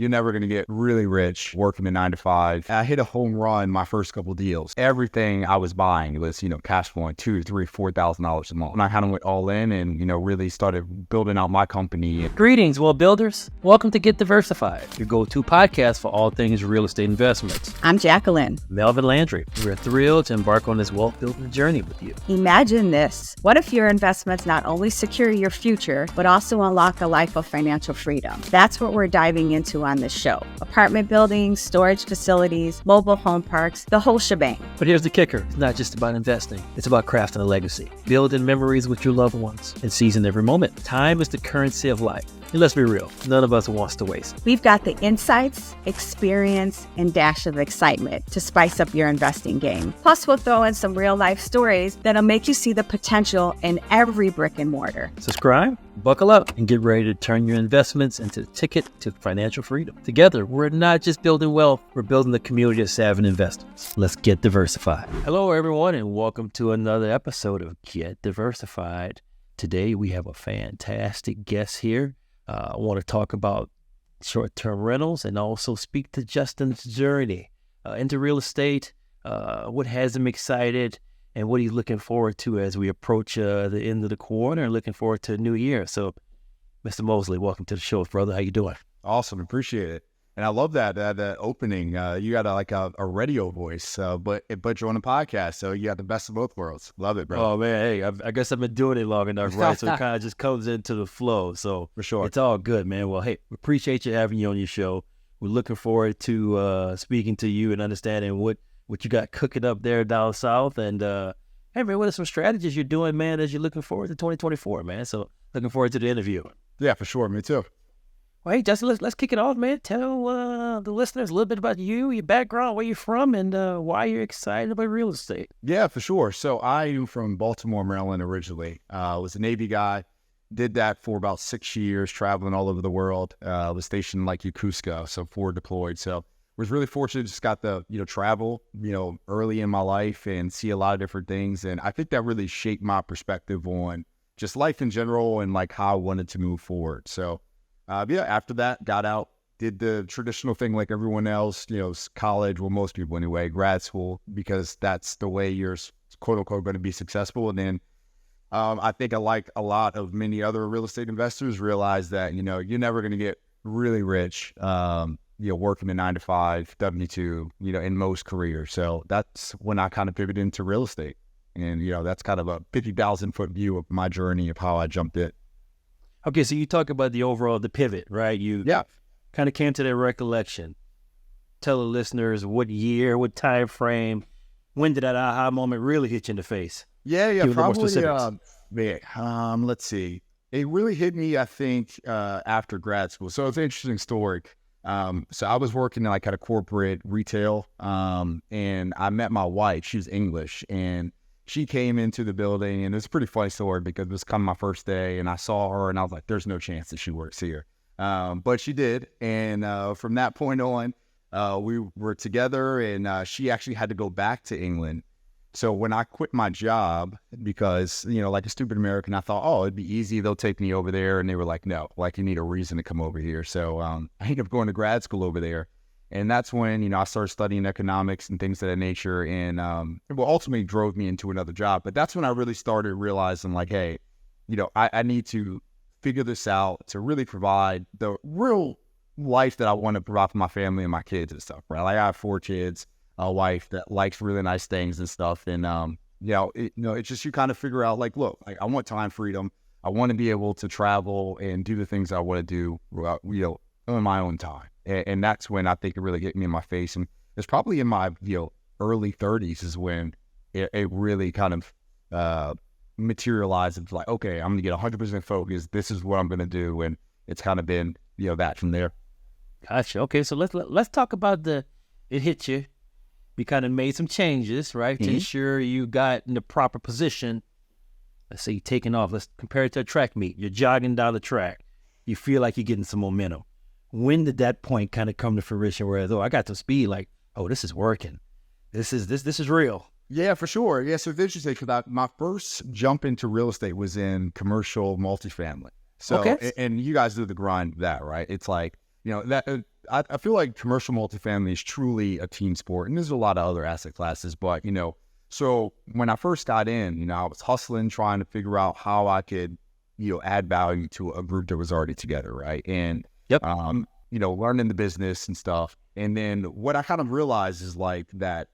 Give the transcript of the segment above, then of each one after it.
You're never going to get really rich working a 9 to 5. I hit a home run my first couple deals. Everything I was buying was, cash flowing $2,000, $3,000, $4,000 a month. And I kind of went all in and, really started building out my company. Greetings, wealth builders. Welcome to Get Diversified, your go-to podcast for all things real estate investments. I'm Jacqueline. Melvin Landry. We're thrilled to embark on this wealth building journey with you. Imagine this. What if your investments not only secure your future, but also unlock a life of financial freedom? That's what we're diving into on this show. Apartment buildings, storage facilities, mobile home parks, the whole shebang. But here's the kicker. It's not just about investing. It's about crafting a legacy, building memories with your loved ones, and seizing every moment. Time is the currency of life. And let's be real, none of us wants to waste. We've got the insights, experience, and dash of excitement to spice up your investing game. Plus, we'll throw in some real-life stories that'll make you see the potential in every brick and mortar. Subscribe, buckle up, and get ready to turn your investments into the ticket to financial freedom. Together, we're not just building wealth, we're building the community of savvy investors. Let's get diversified. Hello, everyone, and welcome to another episode of Get Diversified. Today, we have a fantastic guest here. I want to talk about short-term rentals and also speak to Justin's journey into real estate, what has him excited, and what he's looking forward to as we approach the end of the quarter and looking forward to a new year. So, Mr. Mosley, welcome to the show, brother. How you doing? Awesome. Appreciate it. And I love that opening. You got a radio voice, but you're on a podcast, so you got the best of both worlds. Love it, bro. Oh, man. Hey, I guess I've been doing it long enough, right? So it kind of just comes into the flow. So for sure. It's all good, man. Well, hey, we appreciate you having you on your show. We're looking forward to speaking to you and understanding what you got cooking up there down south. And, hey, man, what are some strategies you're doing, man, as you're looking forward to 2024, man? So looking forward to the interview. Yeah, for sure. Me too. Well, hey, Justin, let's kick it off, man. Tell the listeners a little bit about you, your background, where you're from, and why you're excited about real estate. Yeah, for sure. So I am from Baltimore, Maryland originally. I was a Navy guy. Did that for about 6 years, traveling all over the world. Was stationed like Yokosuka, so forward deployed. So was really fortunate, just got the, travel, early in my life and see a lot of different things. And I think that really shaped my perspective on just life in general and like how I wanted to move forward. So after that, got out, did the traditional thing like everyone else, college, well, most people anyway, grad school, because that's the way you're quote unquote going to be successful. And then I think like a lot of many other real estate investors realize that, you're never going to get really rich, working a 9 to 5, W-2, in most careers. So that's when I kind of pivoted into real estate. And, that's kind of a 50,000 foot view of my journey of how I jumped in. Okay, so you talk about the pivot, right? You kind of came to that recollection. Tell the listeners what year, what time frame, when did that aha moment really hit you in the face? Yeah, probably. Let's see. It really hit me, I think, after grad school. So it's an interesting story. So I was working at a corporate retail, and I met my wife. She was English, and she came into the building, and it's a pretty funny story because it was kind of my first day, and I saw her, and I was like, there's no chance that she works here. But she did, and from that point on, we were together, and she actually had to go back to England. So when I quit my job, because, like a stupid American, I thought, it'd be easy, they'll take me over there, and they were like, no, you need a reason to come over here. So I ended up going to grad school over there. And that's when, I started studying economics and things of that nature. And it ultimately drove me into another job. But that's when I really started realizing hey, I need to figure this out to really provide the real life that I want to provide for my family and my kids and stuff, right? I have 4 kids, a wife that likes really nice things and stuff. And, it's just you kind of figure out look, I want time freedom. I want to be able to travel and do the things I want to do, on my own time. And that's when I think it really hit me in my face. And it's probably in my, early 30s is when it really kind of materialized. It's like, okay, I'm going to get 100% focused. This is what I'm going to do. And it's kind of been, that from there. Gotcha. Okay, so let's talk about it hit you. We kind of made some changes, right, to ensure you got in the proper position. Let's say you're taking off. Let's compare it to a track meet. You're jogging down the track. You feel like you're getting some momentum. When did that point kind of come to fruition where, I got some speed, this is working. This is real. Yeah, for sure. Yeah, so it's interesting because my first jump into real estate was in commercial multifamily. So, okay. And you guys do the grind of that, right? It's like I feel like commercial multifamily is truly a team sport, and there's a lot of other asset classes, but so when I first got in, I was hustling, trying to figure out how I could, add value to a group that was already together, right? And Yep. Learning the business and stuff. And then what I kind of realized is like that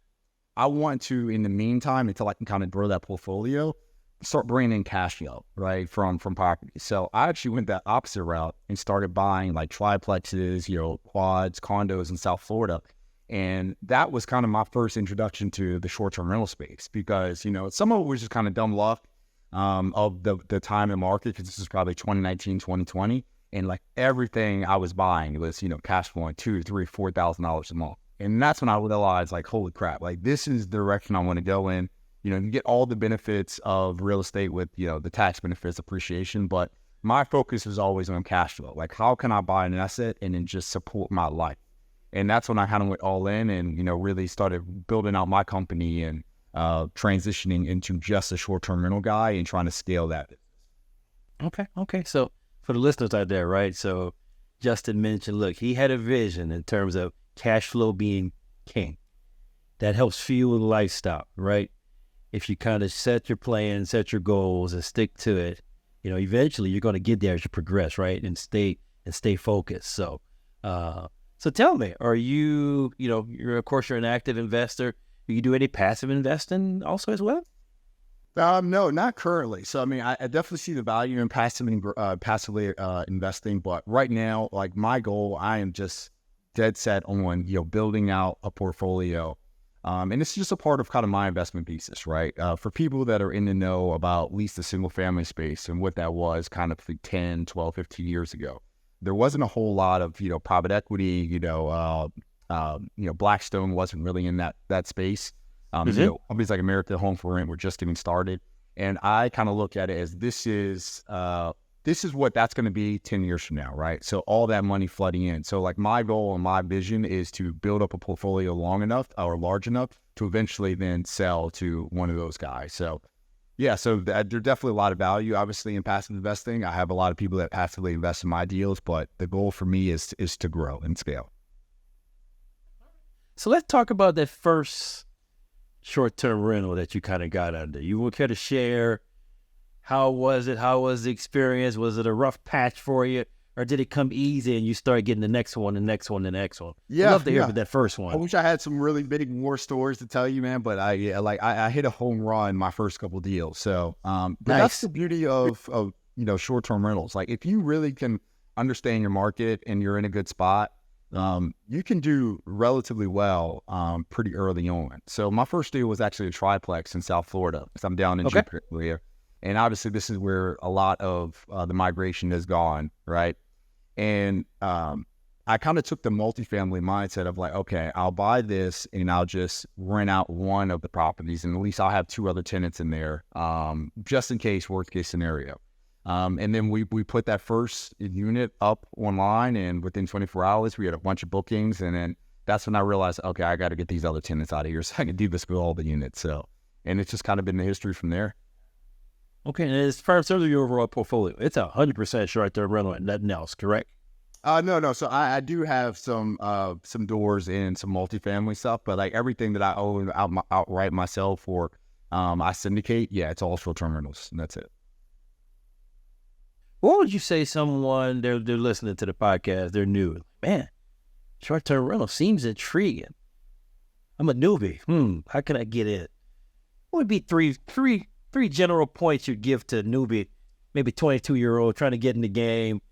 I want to, in the meantime, until I can kind of grow that portfolio, start bringing in cash flow, right, from property. So I actually went that opposite route and started buying like triplexes, quads, condos in South Florida. And that was kind of my first introduction to the short-term rental space because, some of it was just kind of dumb luck of the time and market, because this is probably 2019, 2020. And like everything I was buying was, cash flowing $2,000, $3,000, $4,000 a month. And that's when I realized, like, holy crap, like this is the direction I want to go in. You get all the benefits of real estate with, the tax benefits, appreciation. But my focus is always on cash flow. Like, how can I buy an asset and then just support my life? And that's when I kind of went all in and, really started building out my company and transitioning into just a short-term rental guy and trying to scale that. Okay. So for the listeners out there, right? So Justin mentioned, look, he had a vision in terms of cash flow being king. That helps fuel the lifestyle, right? If you kind of set your plans, set your goals, and stick to it, eventually you're going to get there as you progress, right? And stay focused. So tell me, are you, you're an active investor. Do you do any passive investing also as well? No, not currently. So, I definitely see the value in passively investing, but right now, like my goal, I am just dead set on, building out a portfolio. And it's just a part of kind of my investment thesis, right? For people that are in the know about at least the single family space and what that was kind of 10, 12, 15 years ago, there wasn't a whole lot of, private equity, Blackstone wasn't really in that space. Companies like America Home for Rent were just getting started. And I kind of look at it as this is what that's going to be 10 years from now, right? So all that money flooding in. So like my goal and my vision is to build up a portfolio long enough or large enough to eventually then sell to one of those guys. So yeah, so there's definitely a lot of value, obviously, in passive investing. I have a lot of people that passively invest in my deals, but the goal for me is to grow and scale. So let's talk about that first short-term rental that you kind of got under. You would care to share, how was it? How was the experience? Was it a rough patch for you? Or did it come easy and you start getting the next one, the next one, the next one? Yeah. I'd love to hear about that first one. I wish I had some really big war stories to tell you, man, but I hit a home run my first couple deals. So, but that's the beauty of short-term rentals. Like if you really can understand your market and you're in a good spot, you can do relatively well pretty early on. So my first deal was actually a triplex in South Florida, because I'm down in Jupiter area. And obviously this is where a lot of the migration has gone, right? And I kind of took the multifamily mindset of like, okay, I'll buy this and I'll just rent out one of the properties, and at least I'll have two other tenants in there, just in case, worst case scenario. And then we put that first unit up online, and within 24 hours, we had a bunch of bookings. And then that's when I realized, okay, I got to get these other tenants out of here so I can do this with all the units. So, and it's just kind of been the history from there. Okay, and as far as your overall portfolio, it's 100% short-term rental and nothing else, correct? No. So I do have some doors and some multifamily stuff, but like everything that I own outright myself or I syndicate, yeah, it's all short-term rentals, and that's it. What would you say someone, they're listening to the podcast, they're new, man, short-term rental seems intriguing. I'm a newbie. How can I get in? What would be three general points you'd give to a newbie, maybe 22-year-old trying to get in the game,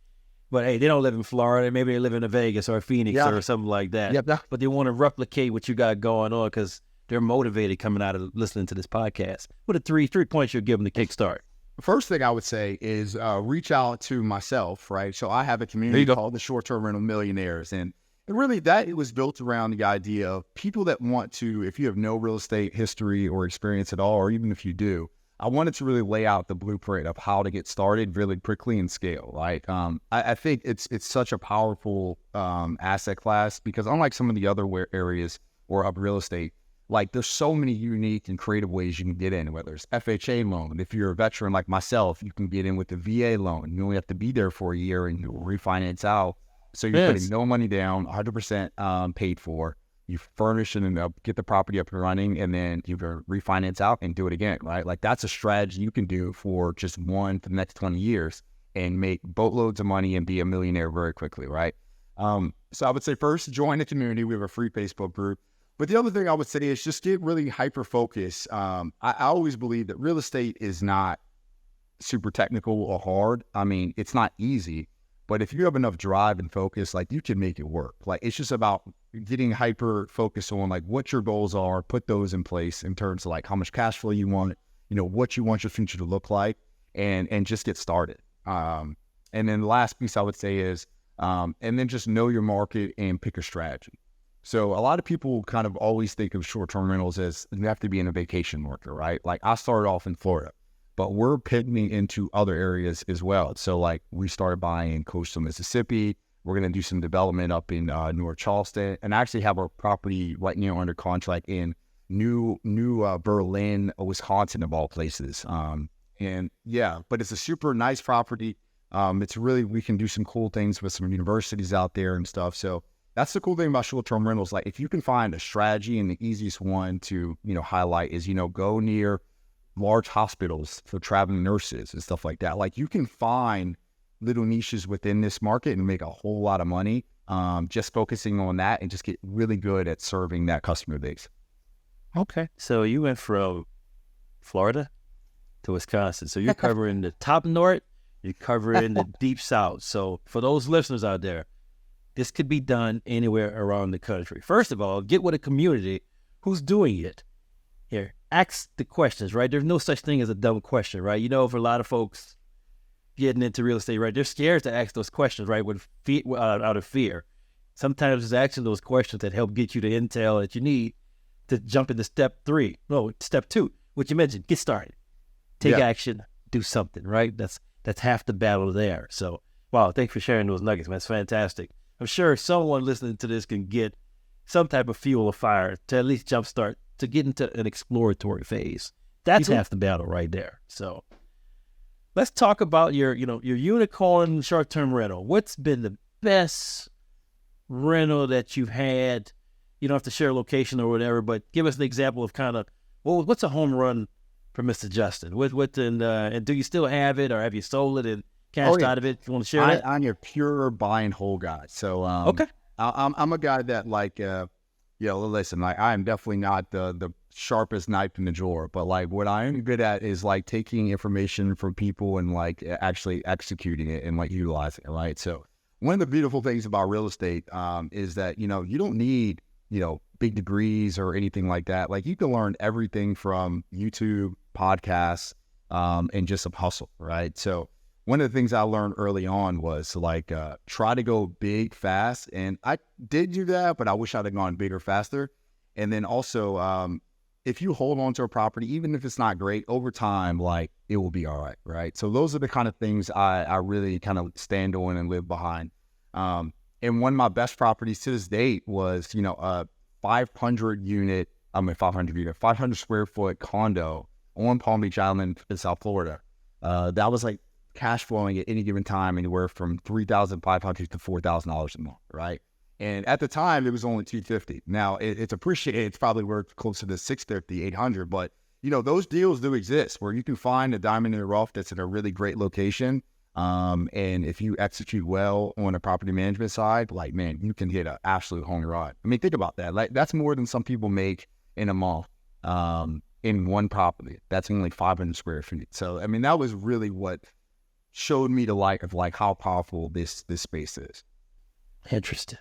but hey, they don't live in Florida, maybe they live in Vegas or Phoenix or something like that, but they want to replicate what you got going on because they're motivated coming out of listening to this podcast. What are three points you'd give them to kickstart? First thing I would say is reach out to myself, right? So I have a community called the Short-Term Rental Millionaires, and really it was built around the idea of people that want to, if you have no real estate history or experience at all, or even if you do, I wanted to really lay out the blueprint of how to get started really quickly and scale. Like I think it's such a powerful asset class, because unlike some of the other areas or of real estate, like there's so many unique and creative ways you can get in, whether it's FHA loan. If you're a veteran like myself, you can get in with the VA loan. You only have to be there for a year and refinance out So you're putting no money down, 100% paid for. You furnish it and get the property up and running, and then you can refinance out and do it again, right? Like that's a strategy you can do for just one for the next 20 years and make boatloads of money and be a millionaire very quickly, right? So I would say first, join the community. We have a free Facebook group. But the other thing I would say is just get really hyper-focused. I always believe that real estate is not super technical or hard. I mean, it's not easy. But if you have enough drive and focus, like you can make it work. Like it's just about getting hyper focused on like what your goals are, put those in place in terms of like how much cash flow you want, what you want your future to look like, and just get started. And then the last piece I would say is, and then just know your market and pick a strategy. So a lot of people kind of always think of short-term rentals as you have to be in a vacation market, right? Like I started off in Florida, but we're pivoting into other areas as well. So like we started buying coastal Mississippi. We're going to do some development up in North Charleston, and actually have a property right now under contract in new Berlin, Wisconsin, of all places. And yeah, but it's a super nice property. It's really, we can do some cool things with some universities out there and stuff. So that's the cool thing about short-term rentals. Like if you can find a strategy, and the easiest one to, highlight is, go near large hospitals for traveling nurses and stuff like that. Like you can find little niches within this market and make a whole lot of money, just focusing on that and just get really good at serving that customer base. Okay. So you went from Florida to Wisconsin. So you're covering the top north, you're covering the deep south. So for those listeners out there, this could be done anywhere around the country. First of all, get with a community who's doing it. Here, ask the questions, right? There's no such thing as a dumb question, right? For a lot of folks getting into real estate, right, they're scared to ask those questions, right, out of fear. Sometimes it's asking those questions that help get you the intel that you need to jump into step 2, what you mentioned, get started. Take action, do something, right? That's half the battle there. So, wow, thanks for sharing those nuggets, man. That's fantastic. I'm sure someone listening to this can get some type of fuel or fire to at least jumpstart to get into an exploratory phase. That's half the battle right there. So let's talk about your unicorn short-term rental. What's been the best rental that you've had? You don't have to share location or whatever, but give us an example of kind of, what's a home run for Mr. Justin? And do you still have it, or have you sold it and cashed out of it? You want to share that? I'm your pure buy and hold guy. So okay. I'm a guy that listen, like I am definitely not the sharpest knife in the drawer, but like what I am good at is like taking information from people and like actually executing it and like utilizing it, right? So one of the beautiful things about real estate is that, you don't need, big degrees or anything like that. Like you can learn everything from YouTube, podcasts, and just some hustle, right? So one of the things I learned early on was like, try to go big fast. And I did do that, but I wish I'd have gone bigger faster. And then also, if you hold on to a property, even if it's not great, over time, like it will be all right, right? So those are the kind of things I really kind of stand on and live behind. And one of my best properties to this date was, a 500 square foot condo on Palm Beach Island in South Florida. That was like cash flowing at any given time anywhere from $3,500 to $4,000 a month, right? And at the time, it was only $250. Now it's appreciated. It's probably worth closer to $650, $800. But those deals do exist where you can find a diamond in the rough that's in a really great location. And if you execute well on the property management side, like man, you can hit an absolute home run. I mean, think about that. Like that's more than some people make in a month. In one property, that's only 500 square feet. So I mean, that was really what showed me the light of like how powerful this space is. Interesting.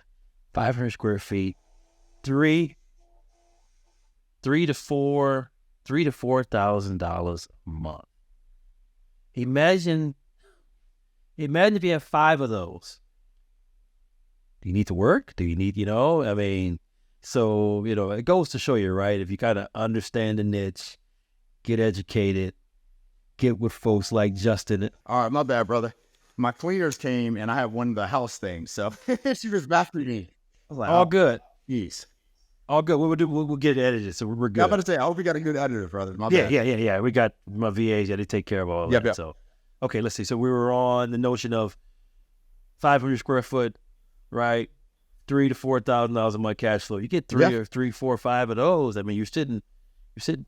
500 square feet, $3,000 to $4,000 a month. Imagine if you have 5 of those. Do you need to work? Do you need, so, it goes to show you, right? If you kind of understand the niche, get educated, get with folks like Justin. All right, my bad, brother. My cleaners came and I have one of the house things, so she was back with me. I was like, all good. Yes. All good. We'll get it edited, so we're good. I'm about to say, I hope we got a good editor, brother. My bad. Yeah. We got my VAs. Yeah, they take care of all that. Yep. So, okay, let's see. So we were on the notion of 500 square foot right? $3,000 to $4,000 a month cash flow. You get three, 4, 5 of those. I mean, you're sitting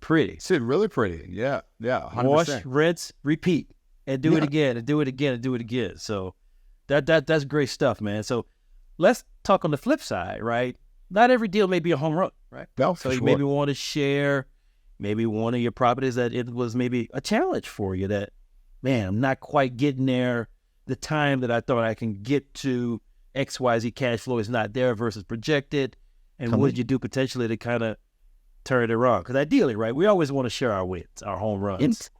pretty. Sitting really pretty. Yeah. 100%. Wash, rinse, repeat, and do it again, and do it again, and do it again. So that's great stuff, man. So let's talk on the flip side, right? Not every deal may be a home run, right? No, so you sure. maybe want to share maybe one of your properties that it was maybe a challenge for you that, man, I'm not quite getting there. The time that I thought I can get to XYZ cash flow is not there versus projected. And what did you do potentially to kind of turn it around? Because ideally, right, we always want to share our wins, our home runs.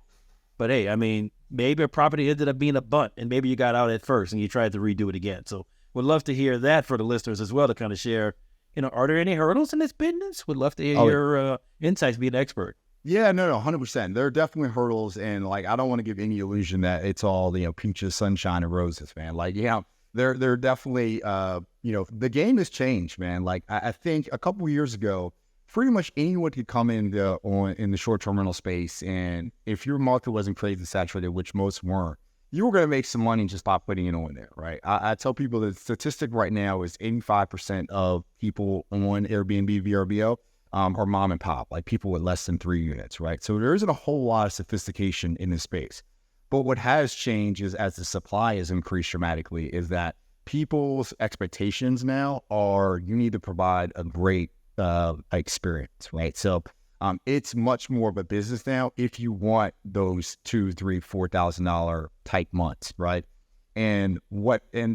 But hey, I mean, maybe a property ended up being a bunt and maybe you got out at first and you tried to redo it again. So we'd love to hear that for the listeners as well to kind of share, are there any hurdles in this business? Would love to hear your insights, being an expert. Yeah, no, 100%. There are definitely hurdles, and I don't want to give any illusion that it's all peaches, sunshine, and roses, man. There definitely the game has changed, man. I think a couple of years ago, pretty much anyone could come in the short-term rental space, and if your market wasn't crazy saturated, which most weren't, you were going to make some money just by putting it on there, right? I tell people that the statistic right now is 85% of people on Airbnb, VRBO, are mom and pop, like people with less than 3 units, right? So there isn't a whole lot of sophistication in this space. But what has changed is, as the supply has increased dramatically, is that people's expectations now are you need to provide a great experience, right? So it's much more of a business now if you want those $2,000, $3,000, $4,000 type months, right? And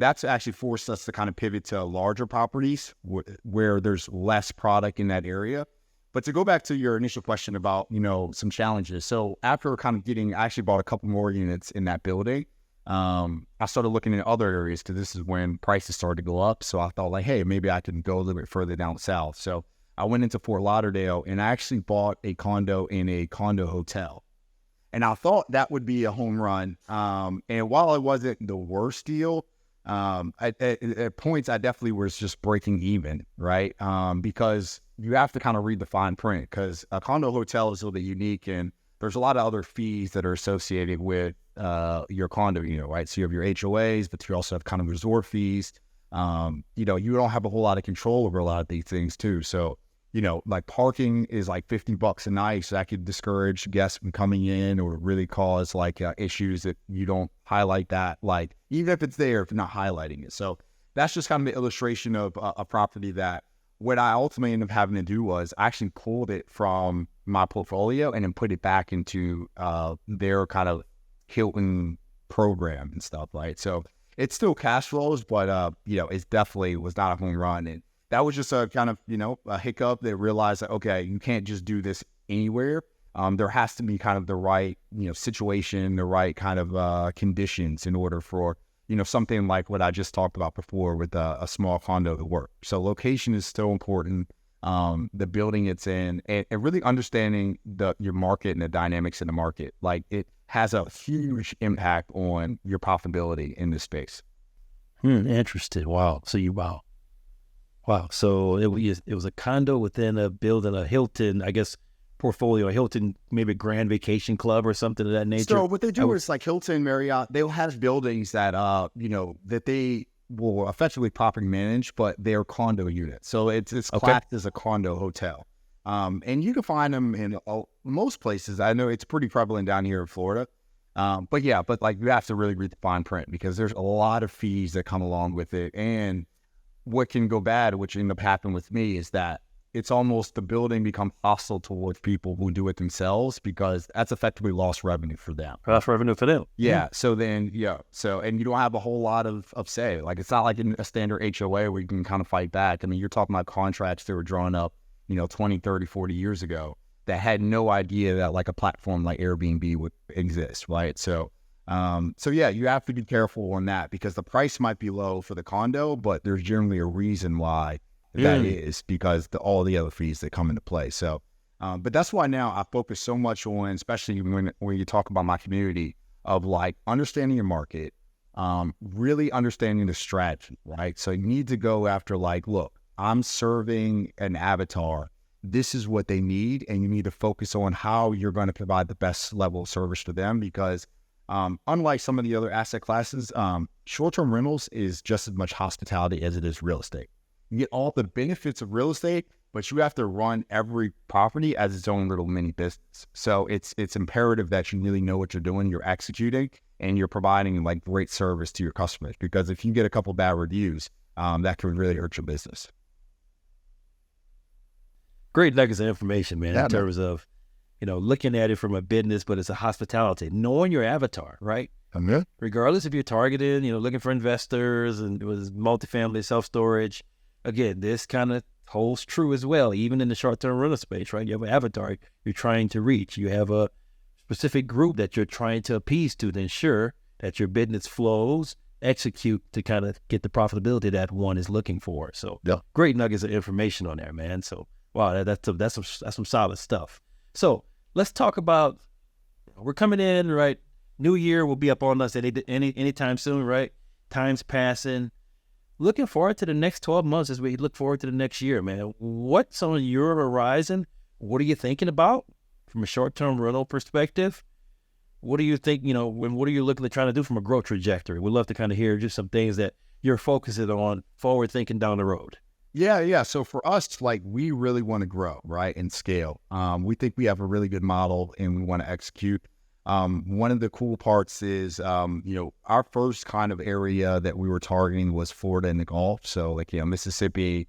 that's actually forced us to kind of pivot to larger properties where there's less product in that area. But to go back to your initial question about, some challenges. So after kind of I actually bought a couple more units in that building. I started looking at other areas because this is when prices started to go up. So I thought hey, maybe I can go a little bit further down south. So I went into Fort Lauderdale and I actually bought a condo in a condo hotel. And I thought that would be a home run. And while it wasn't the worst deal, at points I definitely was just breaking even, right? Because you have to kind of read the fine print, because a condo hotel is a little bit unique and there's a lot of other fees that are associated with your condo unit, right? So you have your HOAs, but you also have kind of resort fees. You don't have a whole lot of control over a lot of these things too. So parking is like $50 a night. So that could discourage guests from coming in or really cause issues that you don't highlight that, even if it's there, if you're not highlighting it. So that's just kind of the illustration of a property that what I ultimately ended up having to do was I actually pulled it from my portfolio and then put it back into their kind of Hilton program and stuff, right? So it still cash flows, but it definitely was not a home run. And that was just a kind of, a hiccup that realized that, okay, you can't just do this anywhere. There has to be kind of the right, situation, the right kind of conditions in order for, something like what I just talked about before with a small condo to work. So location is still important. The building it's in, and really understanding your market and the dynamics in the market. It has a huge impact on your profitability in this space. Interesting. Wow. Wow. So it was a condo within a building, a Hilton, I guess, portfolio, a Hilton, maybe Grand Vacation Club or something of that nature. So what they do is like Hilton, Marriott, they'll have buildings that, that they will effectively property manage, but they're condo units. So it's classed as a condo hotel. And you can find them in most places. I know it's pretty prevalent down here in Florida. But you have to really read the fine print because there's a lot of fees that come along with it. And what can go bad, which ended up happening with me, is that it's almost the building becomes hostile towards people who do it themselves because that's effectively lost revenue for them. Lost revenue for them. Yeah. So then, and you don't have a whole lot of say. It's not like in a standard HOA where you can kind of fight back. I mean, you're talking about contracts that were drawn up, 20, 30, 40 years ago that had no idea that a platform like Airbnb would exist, right? So you have to be careful on that because the price might be low for the condo, but there's generally a reason why that is because all the other fees that come into play. So, but that's why now I focus so much on, especially when you talk about my community, of understanding your market, really understanding the strategy, right? So you need to go after look, I'm serving an avatar. This is what they need, and you need to focus on how you're going to provide the best level of service to them because Unlike some of the other asset classes, short-term rentals is just as much hospitality as it is real estate. You get all the benefits of real estate, but you have to run every property as its own little mini business. So it's imperative that you really know what you're doing, you're executing, and you're providing like great service to your customers. Because if you get a couple bad reviews, that can really hurt your business. Great nuggets of information, man, in terms of, looking at it from a business, but it's a hospitality, knowing your avatar, right? Regardless if you're targeted, looking for investors and it was multifamily self-storage. Again, this kind of holds true as well, even in the short-term rental space, right? You have an avatar you're trying to reach. You have a specific group that you're trying to appease to ensure that your business flows, execute to kind of get the profitability that one is looking for. So great nuggets of information on there, man. So wow, that's some solid stuff. So let's talk about, we're coming in, right? New year will be up on us anytime soon, right? Time's passing. Looking forward to the next 12 months as we look forward to the next year, man. What's on your horizon? What are you thinking about from a short-term rental perspective? What do you think, and what are you looking to try to do from a growth trajectory? We'd love to kind of hear just some things that you're focusing on forward thinking down the road. Yeah. So for us, like, we really want to grow, right, and scale. We think we have a really good model and we want to execute. One of the cool parts is, our first kind of area that we were targeting was Florida and the Gulf. So like, Mississippi,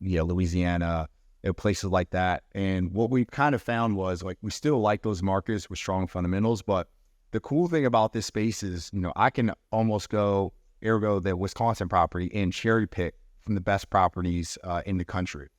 Louisiana, places like that. And what we kind of found was, like, we still like those markets with strong fundamentals. But the cool thing about this space is, I can almost go, ergo, the Wisconsin property and cherry pick from the best properties in the country.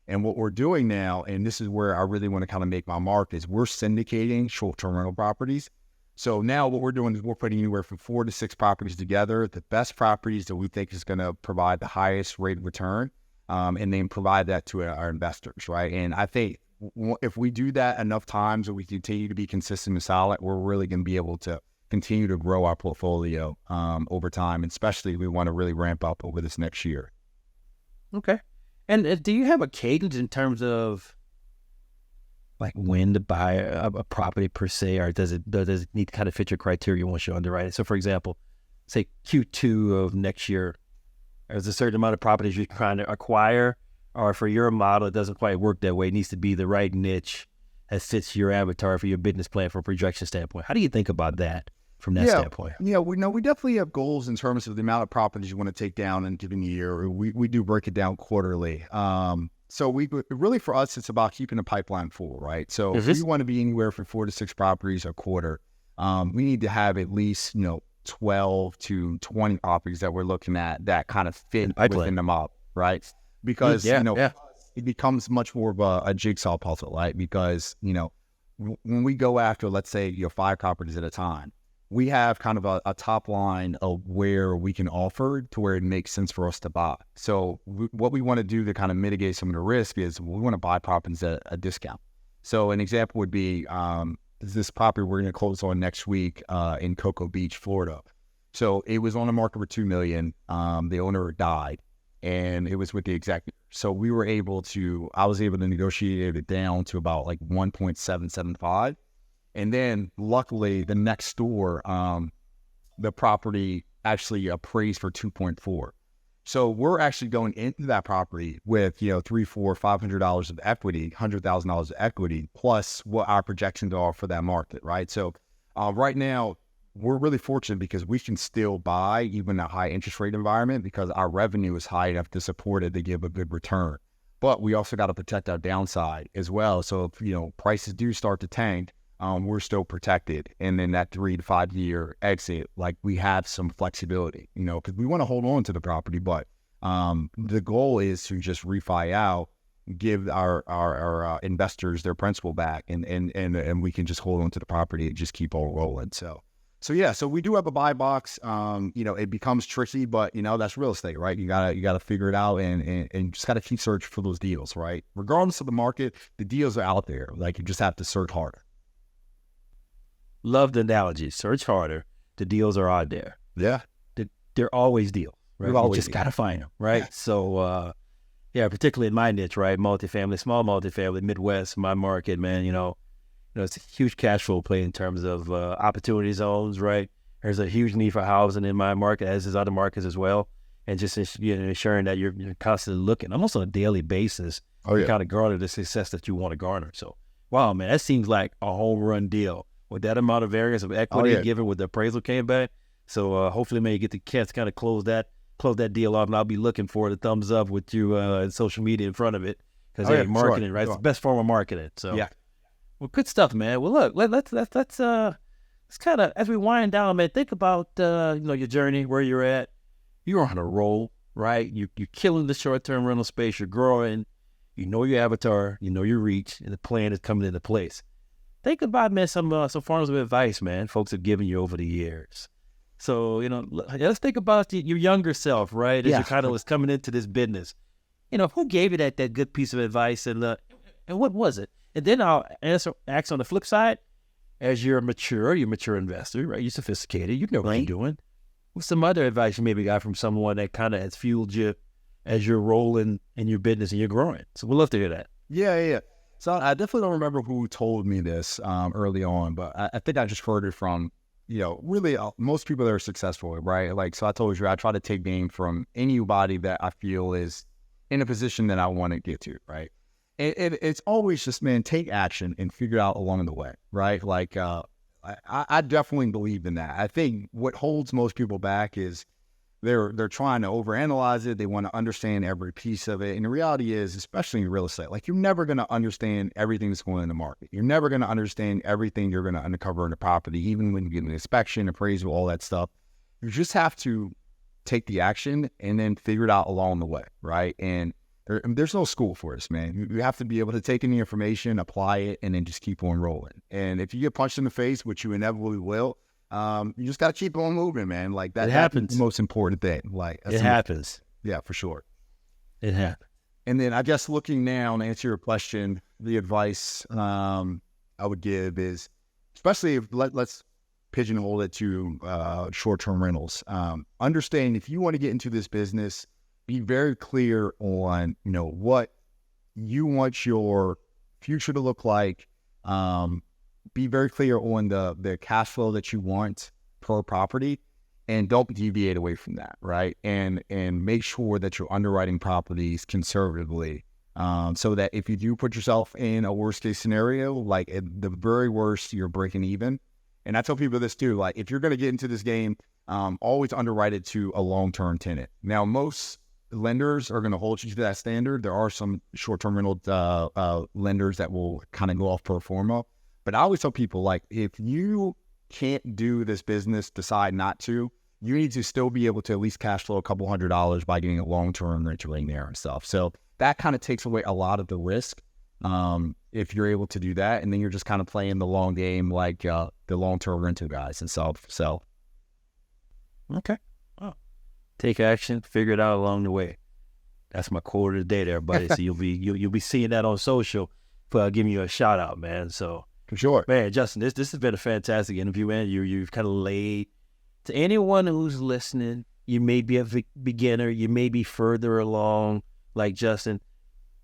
And what we're doing now, and this is where I really want to kind of make my mark, is we're syndicating short-term rental properties. So now what we're doing is we're putting anywhere from 4 to 6 properties together, the best properties that we think is going to provide the highest rate of return, and then provide that to our investors, right? And I think if we do that enough times and we continue to be consistent and solid, we're really going to be able to continue to grow our portfolio over time, and especially we want to really ramp up over this next year. Okay. And do you have a cadence in terms of like when to buy a property per se, or does it need to kind of fit your criteria once you underwrite it? So for example, say Q2 of next year, there's a certain amount of properties you're trying to acquire, or for your model, it doesn't quite work that way. It needs to be the right niche that fits your avatar for your business plan from a projection standpoint. How do you think about that from that standpoint? Yeah, we definitely have goals in terms of the amount of properties you want to take down in a given year. We do break it down quarterly. So we really, for us, it's about keeping the pipeline full, right? So if we want to be anywhere from 4 to 6 properties a quarter, we need to have at least 12 to 20 properties that we're looking at that kind of fit within the model, right? Because it becomes much more of a jigsaw puzzle, right? Because when we go after, let's say, 5 properties at a time, we have kind of a top line of where we can offer to where it makes sense for us to buy. So what we want to do to kind of mitigate some of the risk is we want to buy properties at a discount. So an example would be this property we're going to close on next week in Cocoa Beach, Florida. So it was on the market for $2 million. The owner died, and it was with the executor. So I was able to negotiate it down to about like 1.775. And then luckily the next door, the property actually appraised for 2.4. So we're actually going into that property with, $300, $400, $500 of equity, $100,000 of equity, plus what our projections are for that market, right? So right now we're really fortunate because we can still buy even a high interest rate environment because our revenue is high enough to support it to give a good return. But we also got to protect our downside as well. So if, prices do start to tank, we're still protected. And then that 3 to 5 year exit, like, we have some flexibility, because we want to hold on to the property, but the goal is to just refi out, give our investors their principal back, and we can just hold on to the property and just keep on rolling. So we do have a buy box. It becomes tricky, but that's real estate, right? You gotta figure it out and just gotta keep searching for those deals, right? Regardless of the market, the deals are out there. Like, you just have to search harder. Love the analogy. Search harder. The deals are out there. Yeah. They're always deals, right? You just got to find them, right? Yeah. So, particularly in my niche, right? Multifamily, small multifamily, Midwest, my market, man, it's a huge cash flow play in terms of opportunity zones, right? There's a huge need for housing in my market, as is other markets as well. And just ensuring that you're constantly looking, almost on a daily basis, to kind of garner the success that you want to garner. So, wow, man, that seems like a home run deal with that amount of variance of equity given with the appraisal came back. So hopefully, man, you get the chance to kind of close that deal off, and I'll be looking for the thumbs up with you in social media in front of it, because marketing, right? It's the best form of marketing. So, well, good stuff, man. Well, look, let's kind of, as we wind down, man, think about your journey, where you're at. You're on a roll, right? You're killing the short-term rental space. You're growing. You know your avatar. You know your reach, and the plan is coming into place. Think about, man, some forms of advice, man, folks have given you over the years. So, let's think about your younger self, right? As you kind of was coming into this business. Who gave you that good piece of advice, and what was it? And then I'll ask on the flip side, as you're a mature investor, right? You're sophisticated. You know what you're doing. What's some other advice you maybe got from someone that kind of has fueled you as you're rolling in your business and you're growing? So we'd love to hear that. Yeah. So I definitely don't remember who told me this early on, but I think I just heard it from, really most people that are successful, right? Like, so I told you, I try to take game from anybody that I feel is in a position that I want to get to, right? It's always just, man, take action and figure it out along the way, right? Like, I definitely believe in that. I think what holds most people back is they're trying to overanalyze it. They want to understand every piece of it. And the reality is, especially in real estate, like, you're never going to understand everything that's going on in the market. You're never going to understand everything you're going to uncover in the property, even when you get an inspection, appraisal, all that stuff. You just have to take the action and then figure it out along the way, right? And there's no school for this, man. You have to be able to take in the information, apply it, and then just keep on rolling. And if you get punched in the face, which you inevitably will, you just got to keep on moving, man. Like, that happens. The most important thing. Like, it happens. Yeah, for sure. It happens. And then I guess looking now to answer your question, the advice I would give is, especially if let's pigeonhole it to short-term rentals. Understand, if you want to get into this business, be very clear on, what you want your future to look like. Be very clear on the cash flow that you want per property, and don't deviate away from that, right? And make sure that you're underwriting properties conservatively, so that if you do put yourself in a worst case scenario, like at the very worst, you're breaking even. And I tell people this too, like, if you're going to get into this game, always underwrite it to a long-term tenant. Now, most lenders are going to hold you to that standard. There are some short-term rental lenders that will kind of go off pro forma. But I always tell people, like, if you can't do this business, decide not to, you need to still be able to at least cash flow a couple $100s by getting a long-term rental in there and stuff. So that kind of takes away a lot of the risk if you're able to do that. And then you're just kind of playing the long game, like the long-term rental guys and stuff. So. Okay. Oh. Take action, figure it out along the way. That's my quote of the day there, buddy. So you'll be seeing that on social for giving you a shout out, man. So for sure, man, Justin, this has been a fantastic interview, man. You've kind of laid to anyone who's listening. You may be a beginner, you may be further along, like Justin.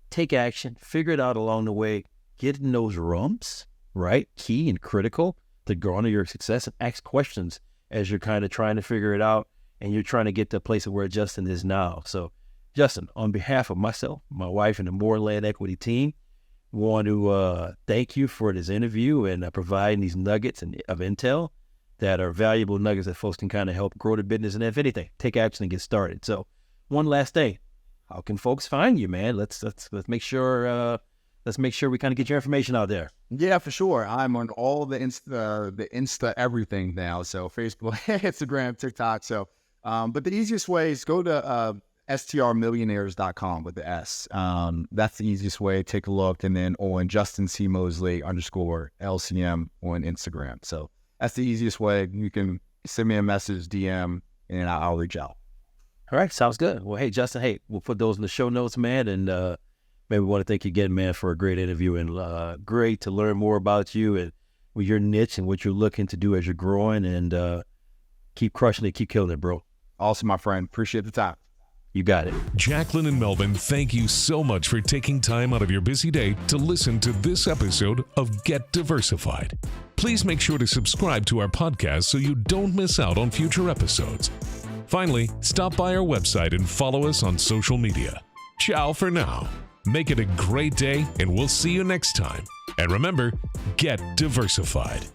Take action, figure it out along the way. Get in those rumps, right? Key and critical to garner your success, and ask questions as you're kind of trying to figure it out, and you're trying to get to a place of where Justin is now. So, Justin, on behalf of myself, my wife, and the Moreland Equity team, we want to thank you for this interview and providing these nuggets of intel that are valuable nuggets that folks can kind of help grow the business, and if anything, take action and get started. So, one last thing, how can folks find you, man? Let's make sure we kind of get your information out there. Yeah, for sure. I'm on all the Insta everything now. So Facebook, Instagram, TikTok. So, but the easiest way is go to strmillionaires.com with the S. That's the easiest way. Take a look. And then on Justin C. Mosley _LCM on Instagram. So that's the easiest way. You can send me a message, DM, and I'll reach out. All right. Sounds good. Well, hey, Justin, we'll put those in the show notes, man. And maybe we want to thank you again, man, for a great interview, and great to learn more about you and with your niche and what you're looking to do as you're growing, and keep crushing it, keep killing it, bro. Awesome, my friend. Appreciate the time. You got it. Jacqueline and Melvin, thank you so much for taking time out of your busy day to listen to this episode of Get Diversified. Please make sure to subscribe to our podcast so you don't miss out on future episodes. Finally, stop by our website and follow us on social media. Ciao for now. Make it a great day, and we'll see you next time. And remember, get diversified.